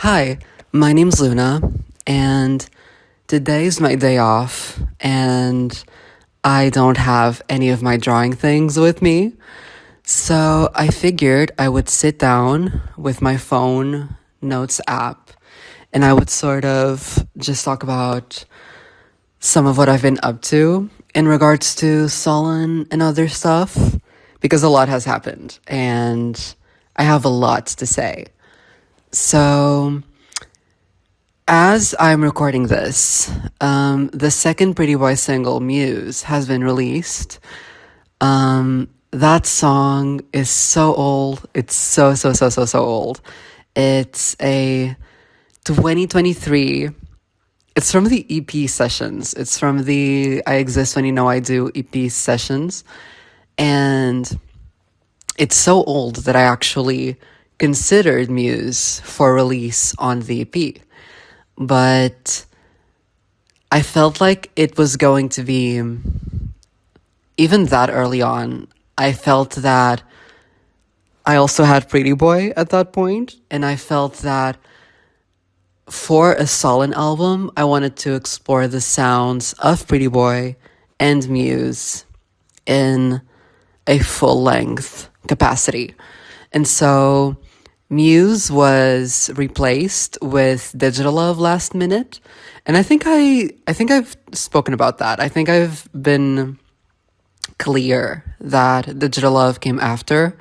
Hi, my name's Luna, and today's my day off, and I don't have any of my drawing things with me. So I figured I would sit down with my phone notes app and I would sort of just talk about some of what I've been up to in regards to Solon and other stuff, because a lot has happened and I have a lot to say. So, as I'm recording this, the second Pretty Boy single, MUSE, has been released. That song is so old. It's so old. It's a 2023. It's from the EP sessions. It's from the I Exist When You Know I Do EP sessions. And it's so old that I actually considered MUSE for release on the EP. But I felt like it was going to be, even that early on, I felt that I also had Pretty Boy at that point, and I felt that for a Solon album, I wanted to explore the sounds of Pretty Boy and MUSE in a full-length capacity. And so MUSE was replaced with Digital Love last minute, and I think I've spoken about that. I think I've been clear that Digital Love came after,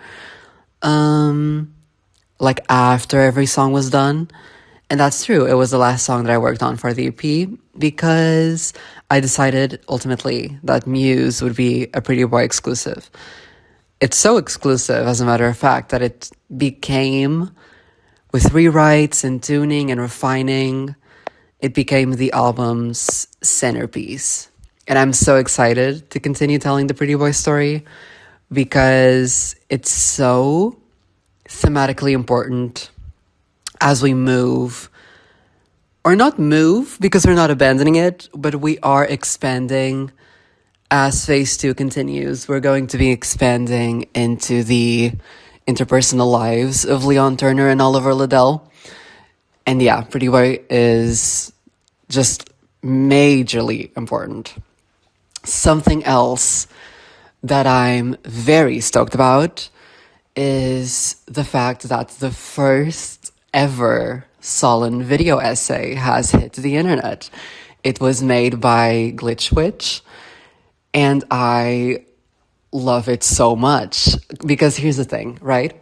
like after every song was done, and that's true. It was the last song that I worked on for the EP because I decided ultimately that MUSE would be a Pretty Boy exclusive. It's so exclusive, as a matter of fact, that it became, with rewrites and tuning and refining, it became the album's centerpiece. And I'm so excited to continue telling the Pretty Boy story because it's so thematically important as we move, or not move because we're not abandoning it, but we are expanding. As phase 2 continues, we're going to be expanding into the interpersonal lives of Leon Turner and Oliver Liddell. And yeah, Pretty Boy is just majorly important. Something else that I'm very stoked about is the fact that the first ever Solon video essay has hit the internet. It was made by GlitchWitch, and I love it so much because here's the thing, right?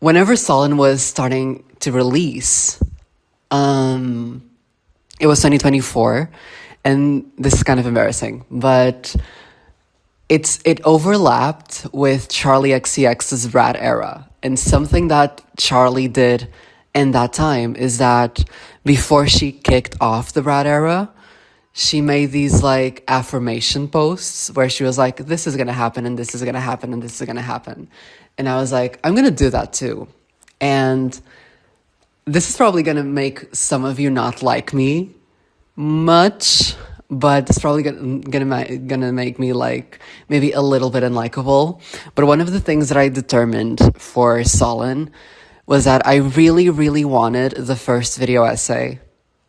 Whenever Solon was starting to release, it was 2024, and this is kind of embarrassing, but it overlapped with Charlie XCX's Rat era. And something that Charlie did in that time is that before she kicked off the Rat era, she made these like affirmation posts where she was like, this is going to happen and this is going to happen and this is going to happen. And I was like, I'm going to do that too. And this is probably going to make some of you not like me much, but it's probably gonna make me like maybe a little bit unlikable. But one of the things that I determined for Solon was that I really wanted the first video essay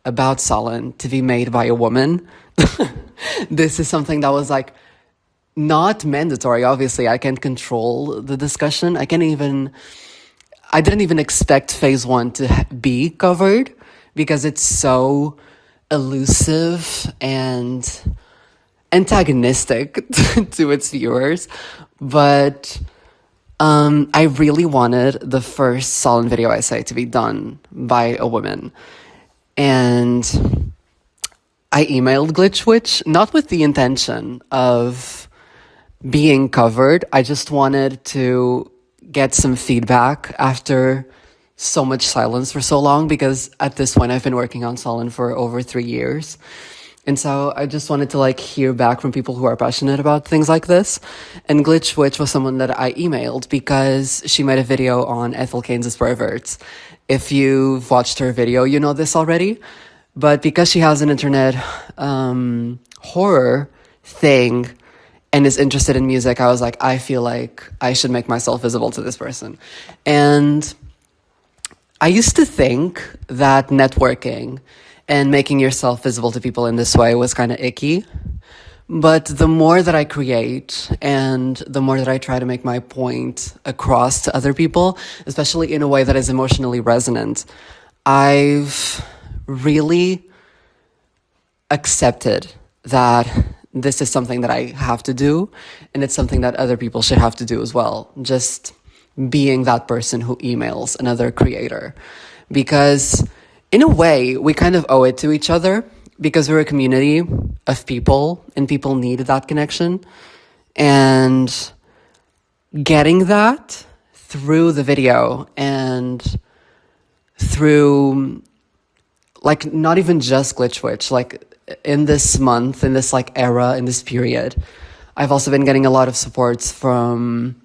about Solon to be made by a woman. This is something that was like not mandatory. Obviously, I can't control the discussion. I didn't even expect phase 1 to be covered because it's so elusive and antagonistic to its viewers. But I really wanted the first Solon video essay to be done by a woman. And I emailed GlitchWitch, not with the intention of being covered. I just wanted to get some feedback after so much silence for so long, because at this point I've been working on Solon for over 3 years. And so I just wanted to like hear back from people who are passionate about things like this. And GlitchWitch was someone that I emailed because she made a video on Ethel Keynes's Perverts. If you've watched her video, you know this already. But because she has an internet horror thing and is interested in music, I was like, I feel like I should make myself visible to this person. And I used to think that networking and making yourself visible to people in this way was kind of icky. But the more that I create and the more that I try to make my point across to other people, especially in a way that is emotionally resonant, I've really accepted that this is something that I have to do, and it's something that other people should have to do as well. Just being that person who emails another creator. Because in a way, we kind of owe it to each other because we're a community of people and people need that connection. And getting that through the video and through, like, not even just GlitchWitch, like in this month, in this like era, in this period, I've also been getting a lot of supports from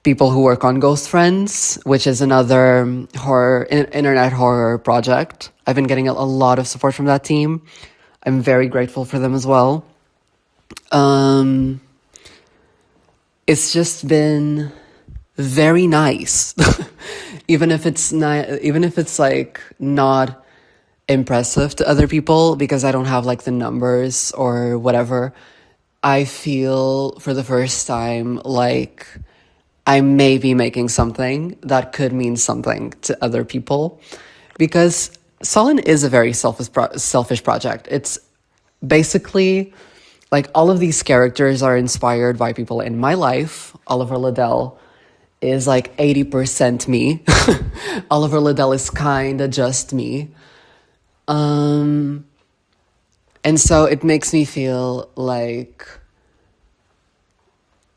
people who work on Ghost Friends, which is another internet horror project. I've been getting a lot of support from that team. I'm very grateful for them as well. It's just been very nice, even if it's like not impressive to other people because I don't have like the numbers or whatever. I feel for the first time like I may be making something that could mean something to other people, because Solin is a very selfish project. It's basically like all of these characters are inspired by people in my life. Oliver Liddell is like 80% me. Oliver Liddell is kinda just me. And so it makes me feel like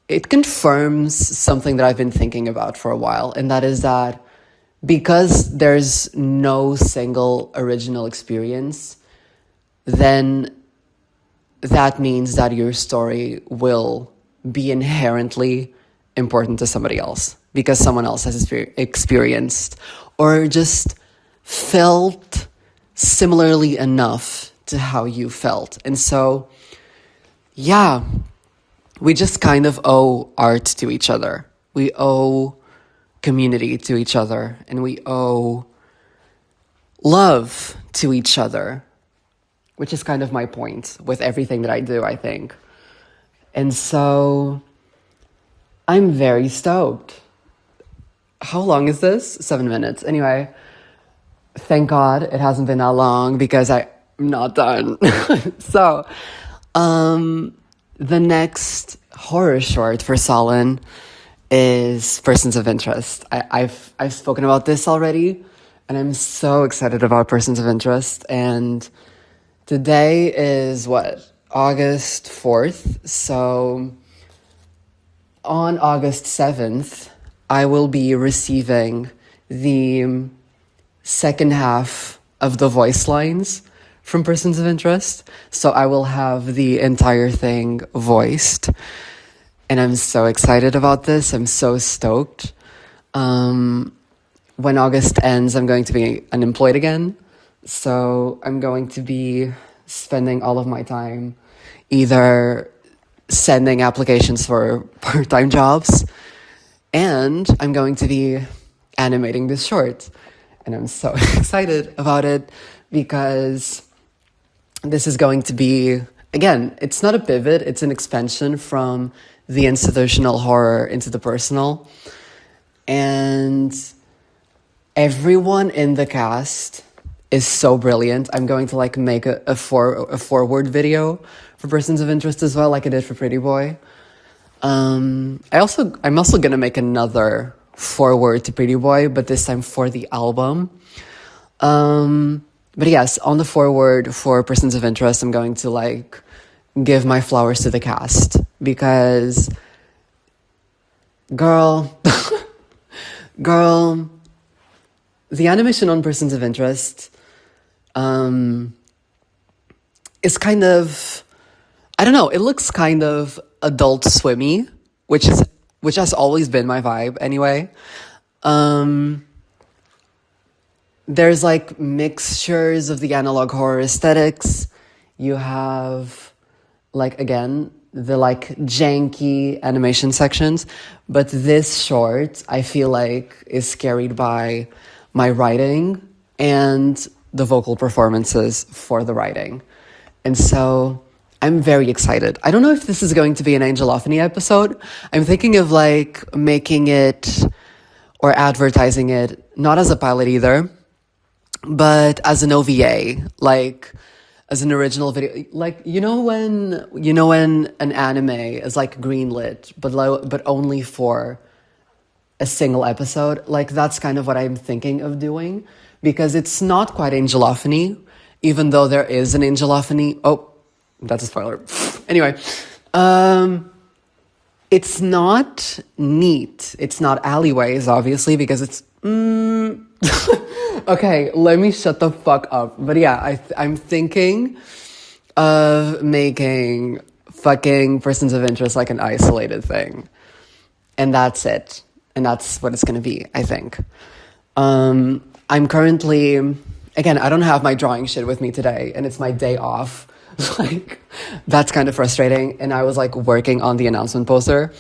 it confirms something that I've been thinking about for a while, and that is that because there's no single original experience, then that means that your story will be inherently important to somebody else because someone else has experienced or just felt similarly enough to how you felt. And so, yeah, we just kind of owe art to each other. We owe community to each other, and we owe love to each other, which is kind of my point with everything that I do, I think. And so I'm very stoked. How long is this? 7 minutes. Anyway, thank God it hasn't been that long because I'm not done. So, the next horror short for Solin is Persons of Interest. I've spoken about this already, and I'm so excited about Persons of Interest. And today is August 4th. So on August 7th, I will be receiving the second half of the voice lines from Persons of Interest. So I will have the entire thing voiced. And I'm so excited about this. I'm so stoked. When August ends, I'm going to be unemployed again. So I'm going to be spending all of my time either sending applications for part-time jobs, and I'm going to be animating this short. And I'm so excited about it because this is going to be, again, it's not a pivot, it's an expansion from the institutional horror into the personal. And everyone in the cast is so brilliant. I'm going to like make a forward video for Persons of Interest as well, like I did for PRETTYBOY. I'm also gonna make another forward to PRETTYBOY, but this time for the album. But yes, on the forward for Persons of Interest, I'm going to like give my flowers to the cast because, girl, the animation on Persons of Interest is kind of, I don't know, it looks kind of Adult Swimmy, which has always been my vibe anyway. There's like mixtures of the analog horror aesthetics. You have like, again, the like janky animation sections, but this short I feel like is carried by my writing and the vocal performances for the writing. And so I'm very excited. I don't know if this is going to be an Angelophony episode. I'm thinking of like making it or advertising it, not as a pilot either, but as an OVA, like as an original video. Like, you know when an anime is like greenlit, but only for a single episode? Like, that's kind of what I'm thinking of doing, because it's not quite Angelophony, even though there is an Angelophony. Oh, that's a spoiler. Anyway, it's not neat. It's not Alleyways, obviously, because it's... Okay, let me shut the fuck up. But yeah, I'm thinking of making fucking Persons of Interest like an isolated thing. And that's it. And that's what it's going to be, I think. I'm currently... Again, I don't have my drawing shit with me today, and it's my day off. Like, that's kind of frustrating. And I was like working on the announcement poster.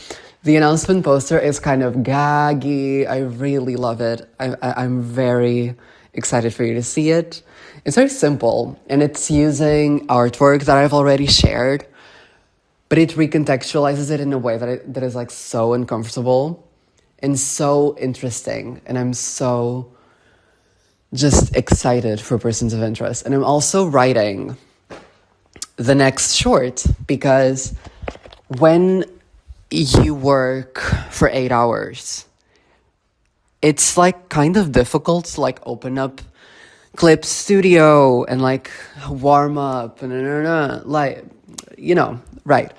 The announcement poster is kind of gaggy. I really love it. I'm very excited for you to see it. It's very simple, and it's using artwork that I've already shared, but it recontextualizes it in a way that is like so uncomfortable and so interesting. And I'm so just excited for Persons of Interest. And I'm also writing the next short, because when you work for 8 hours, it's like kind of difficult to like open up Clip Studio and like warm up and like, you know, right.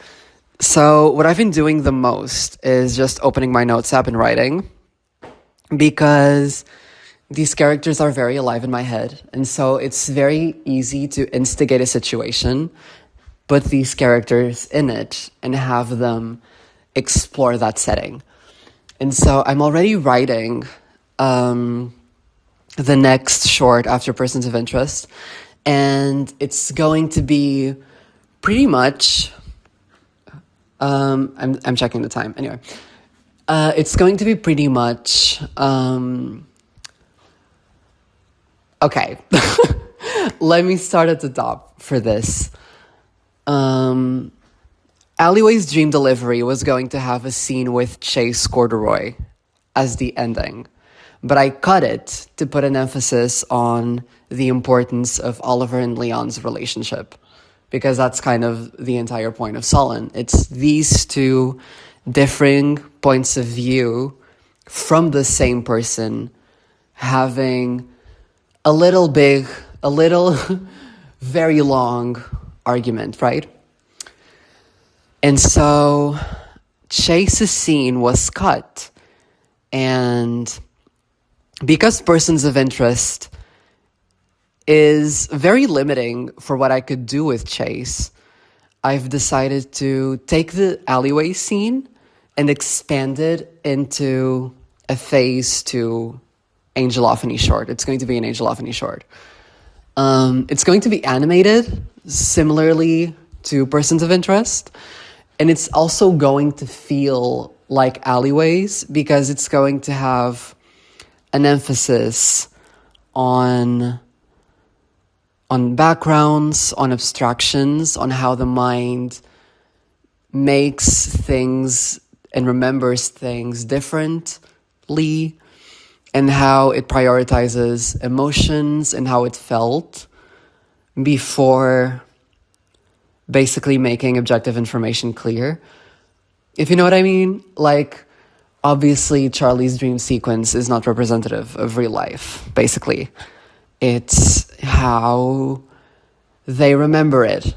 So what I've been doing the most is just opening my notes app and writing, because these characters are very alive in my head. And so it's very easy to instigate a situation, put these characters in it, and have them explore that setting. And so I'm already writing the next short after Persons of Interest. And it's going to be pretty much... I'm checking the time. Anyway, it's going to be pretty much... Okay, let me start at the top for this. Alleyway's Dream Delivery was going to have a scene with Chase Corduroy as the ending, but I cut it to put an emphasis on the importance of Oliver and Leon's relationship, because that's kind of the entire point of Sullen. It's these two differing points of view from the same person having a little very long argument, right? And so Chase's scene was cut. And because Persons of Interest is very limiting for what I could do with Chase, I've decided to take the alleyway scene and expand it into a phase 2 Angelophony short. It's going to be an Angelophony short. It's going to be animated similarly to Persons of Interest, and it's also going to feel like Alleyways, because it's going to have an emphasis on backgrounds, on abstractions, on how the mind makes things and remembers things differently, and how it prioritizes emotions and how it felt before basically making objective information clear. If you know what I mean? Like, obviously, Charlie's dream sequence is not representative of real life, basically. It's how they remember it.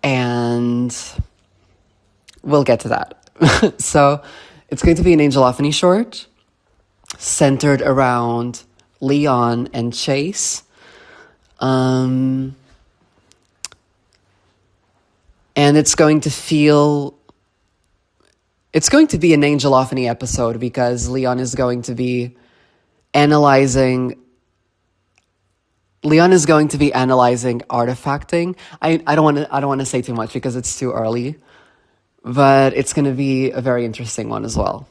And we'll get to that. So, it's going to be an Angelophony short, centered around Leon and Chase. And it's going to be an Angelophony episode, because Leon is going to be analyzing artifacting. I don't want to say too much because it's too early, but it's going to be a very interesting one as well.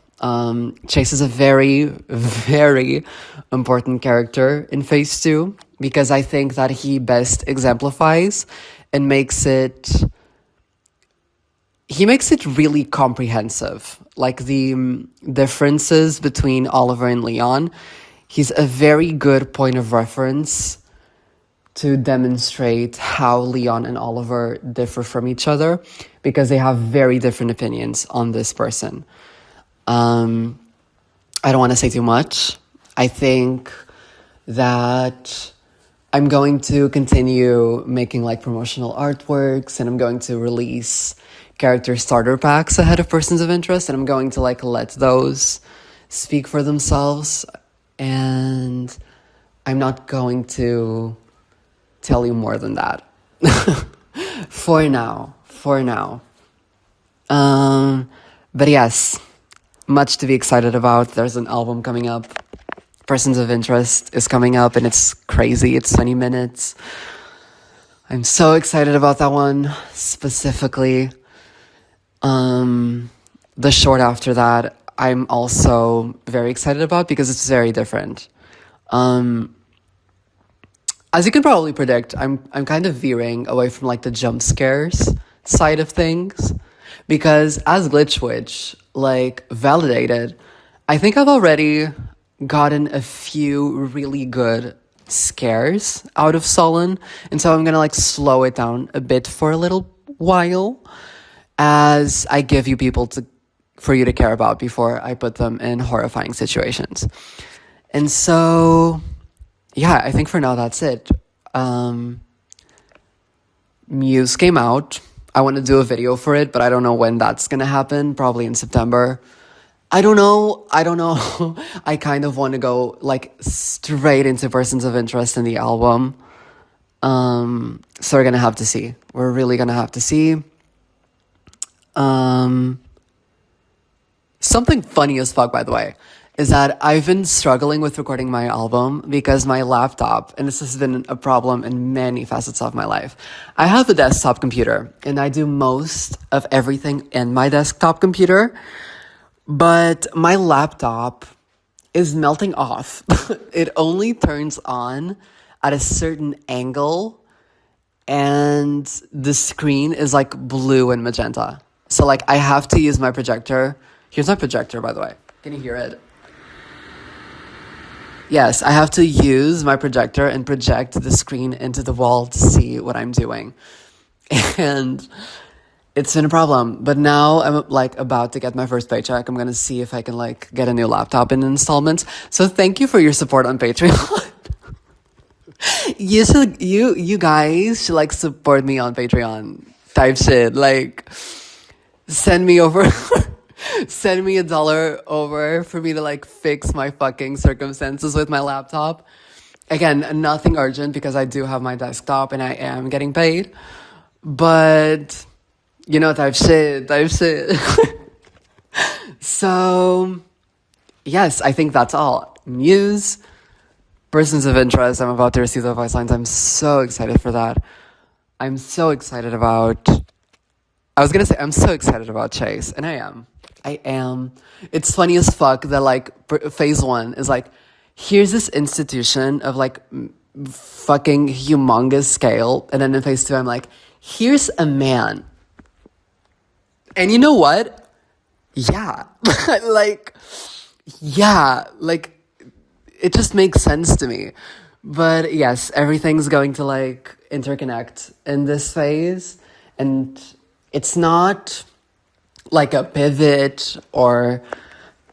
Chase is a very, very important character in phase 2 because I think that he best exemplifies and makes it really comprehensive. Like the differences between Oliver and Leon, he's a very good point of reference to demonstrate how Leon and Oliver differ from each other because they have very different opinions on this person. I don't want to say too much. I think that I'm going to continue making like promotional artworks, and I'm going to release character starter packs ahead of Persons of Interest, and I'm going to like let those speak for themselves, and I'm not going to tell you more than that. For now. But yes, much to be excited about. There's an album coming up. Persons of Interest is coming up, and it's crazy. It's 20 minutes. I'm so excited about that one specifically. The short after that, I'm also very excited about because it's very different. As you can probably predict, I'm kind of veering away from like the jump scares side of things because as GlitchWitch like validated, I think I've already gotten a few really good scares out of Sullen, and so I'm gonna like slow it down a bit for a little while as I give you people for you to care about before I put them in horrifying situations. And so yeah, I think for now that's it. MUSE came out. I want to do a video for it, but I don't know when that's gonna happen. Probably in September. I don't know. I kind of want to go like straight into Persons of Interest in the album. So we're gonna have to see. We're really gonna have to see. Something funny as fuck, by the way, is that I've been struggling with recording my album because my laptop, and this has been a problem in many facets of my life. I have a desktop computer, and I do most of everything in my desktop computer, but my laptop is melting off. It only turns on at a certain angle, and the screen is like blue and magenta. So like I have to use my projector. Here's my projector, by the way. Can you hear it? Yes, I have to use my projector and project the screen into the wall to see what I'm doing. And it's been a problem. But now I'm like about to get my first paycheck. I'm going to see if I can like get a new laptop in installments. So thank you for your support on Patreon. You guys should like support me on Patreon type shit. Like send me $1 over for me to like fix my fucking circumstances with my laptop. Again, nothing urgent because I do have my desktop and I am getting paid. But you know, type shit. So yes, I think that's all. MUSE, Persons of Interest. I'm about to receive the voice lines. I'm so excited for that. I'm so excited about Chase, and I am. It's funny as fuck that like phase 1 is like, here's this institution of like fucking humongous scale, and then in phase 2 I'm like, here's a man. And you know what? Yeah. like it just makes sense to me. But yes, everything's going to like interconnect in this phase, and it's not like a pivot or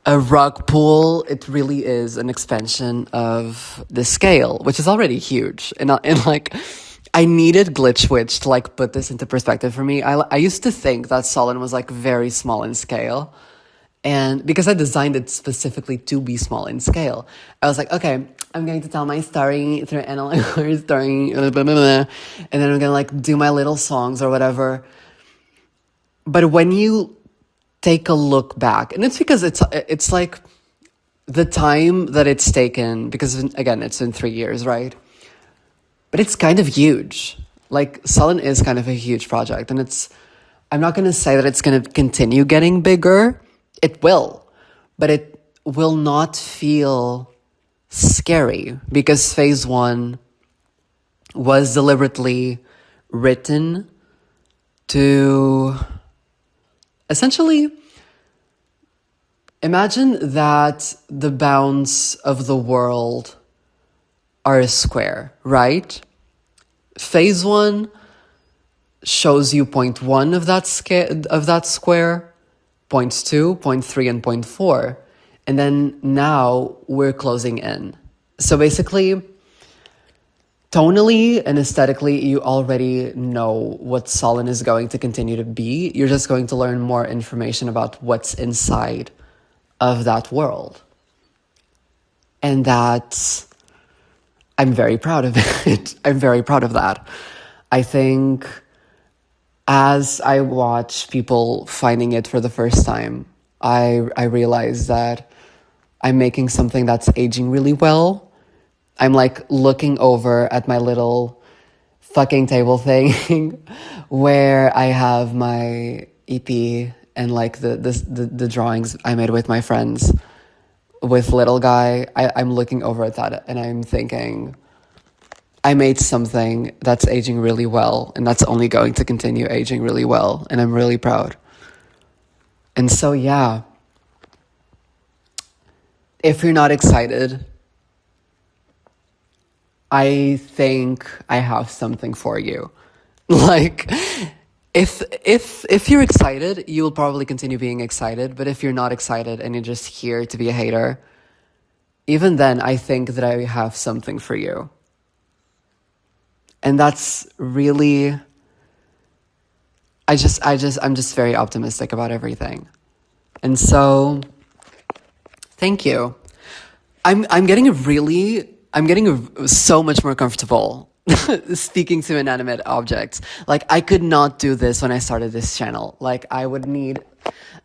a rug pull. It really is an expansion of the scale, which is already huge. And like, I needed GlitchWitch to like put this into perspective for me. I used to think that Solon was like very small in scale, and because I designed it specifically to be small in scale, I was like, okay, I'm going to tell my story through analyze my story, blah, blah, blah, blah, and then I'm gonna like do my little songs or whatever. But when you take a look back, and it's because it's like the time that it's taken, because again, it's been 3 years, right? But it's kind of huge. Like Sullen is kind of a huge project, and I'm not going to say that it's going to continue getting bigger. It will, but it will not feel scary because phase 1 was deliberately written to essentially imagine that the bounds of the world are a square, right? Phase 1 shows you point 1 of that square, points 2, point 3, and point 4. And then now we're closing in. So basically, tonally and aesthetically, you already know what Solin is going to continue to be. You're just going to learn more information about what's inside of that world. And that's, I'm very proud of it. I'm very proud of that. I think as I watch people finding it for the first time, I realize that I'm making something that's aging really well. I'm like looking over at my little fucking table thing where I have my EP and like the drawings I made with my friends with little guy. I'm looking over at that and I'm thinking, I made something that's aging really well, and that's only going to continue aging really well, and I'm really proud. And so, yeah, if you're not excited, I think I have something for you. Like, if you're excited, you'll probably continue being excited, but if you're not excited and you're just here to be a hater, even then, I think that I have something for you. And that's really, I'm just very optimistic about everything. And so, thank you. I'm getting so much more comfortable speaking to inanimate objects. Like, I could not do this when I started this channel. Like, I would need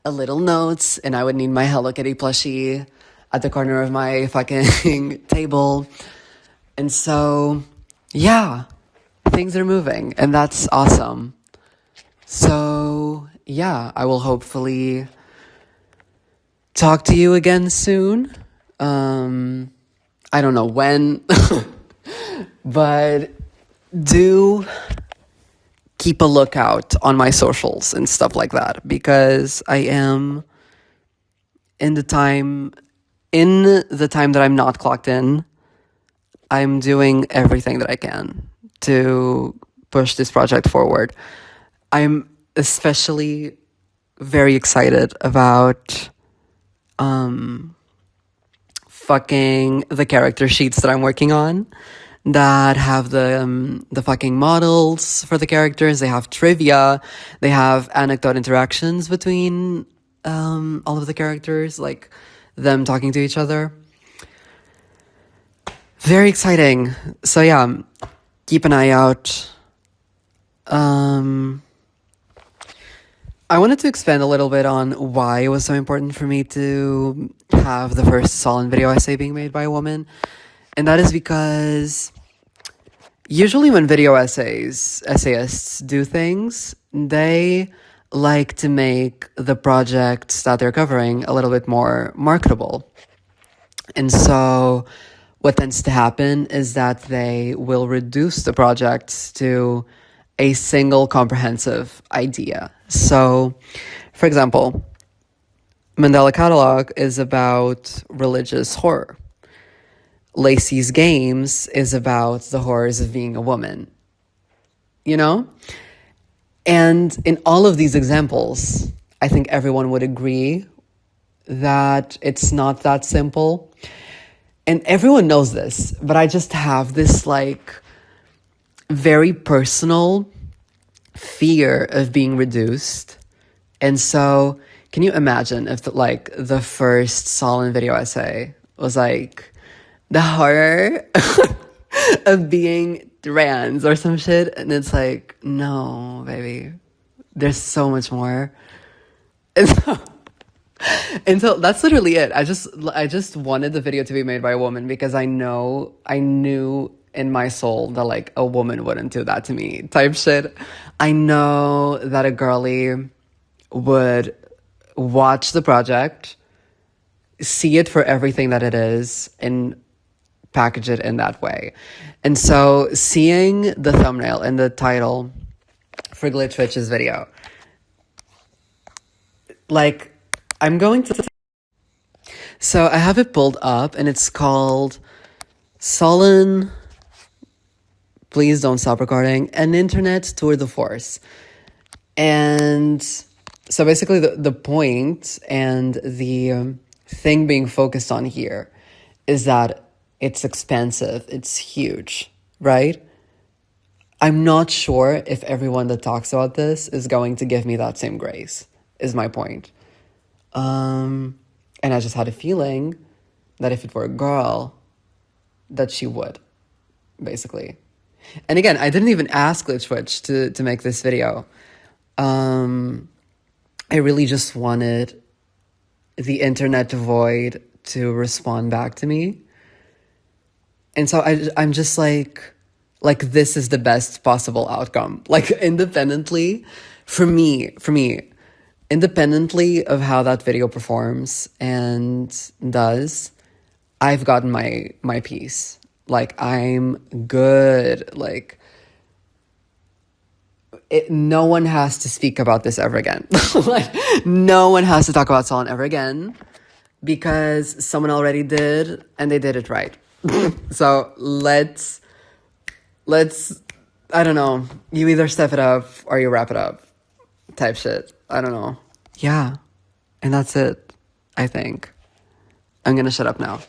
a little notes, and I would need my Hello Kitty plushie at the corner of my fucking table. And so, yeah. Things are moving, and that's awesome. So, yeah, I will hopefully talk to you again soon. I don't know when, but do keep a lookout on my socials and stuff like that, because I am in the time that I'm not clocked in, I'm doing everything that I can to push this project forward. I'm especially very excited about fucking the character sheets that I'm working on that have the fucking models for the characters. They have trivia, they have anecdote interactions between all of the characters, like them talking to each other. Very exciting. So yeah, keep an eye out. I wanted to expand a little bit on why it was so important for me to have the first Solin video essay being made by a woman. And that is because usually when video essayists do things, they like to make the projects that they're covering a little bit more marketable. And so what tends to happen is that they will reduce the projects to a single comprehensive idea. So, for example, Mandela Catalog is about religious horror. Lacey's Games is about the horrors of being a woman. You know? And in all of these examples, I think everyone would agree that it's not that simple. And everyone knows this, but I just have this like very personal fear of being reduced. And so can you imagine if the first Solin video essay was like the horror of being trans or some shit? And it's like, no, baby, there's so much more. And so that's literally it. I just wanted the video to be made by a woman because I knew in my soul that like a woman wouldn't do that to me type shit. I know that a girly would watch the project see it for everything that it is and package it in that way. And so seeing the thumbnail and the title for GlitchWitch's video, like, I'm going to... So I have it pulled up, and it's called Sullen... Please don't stop recording. An internet tour de force. And so basically the point and the thing being focused on here is that it's expansive. It's huge, right? I'm not sure if everyone that talks about this is going to give me that same grace, is my point. And I just had a feeling that if it were a girl, that she would, basically. And again, I didn't even ask GlitchWitch to make this video. I really just wanted the internet void to respond back to me. And so I'm just like, this is the best possible outcome. Like, independently, for me, independently of how that video performs and does, I've gotten my piece. Like, I'm good. Like, no one has to speak about this ever again. Like, no one has to talk about Sullen ever again, because someone already did, and they did it right. So let's, I don't know, you either step it up or you wrap it up type shit. I don't know. Yeah. And that's it, I think. I'm gonna shut up now.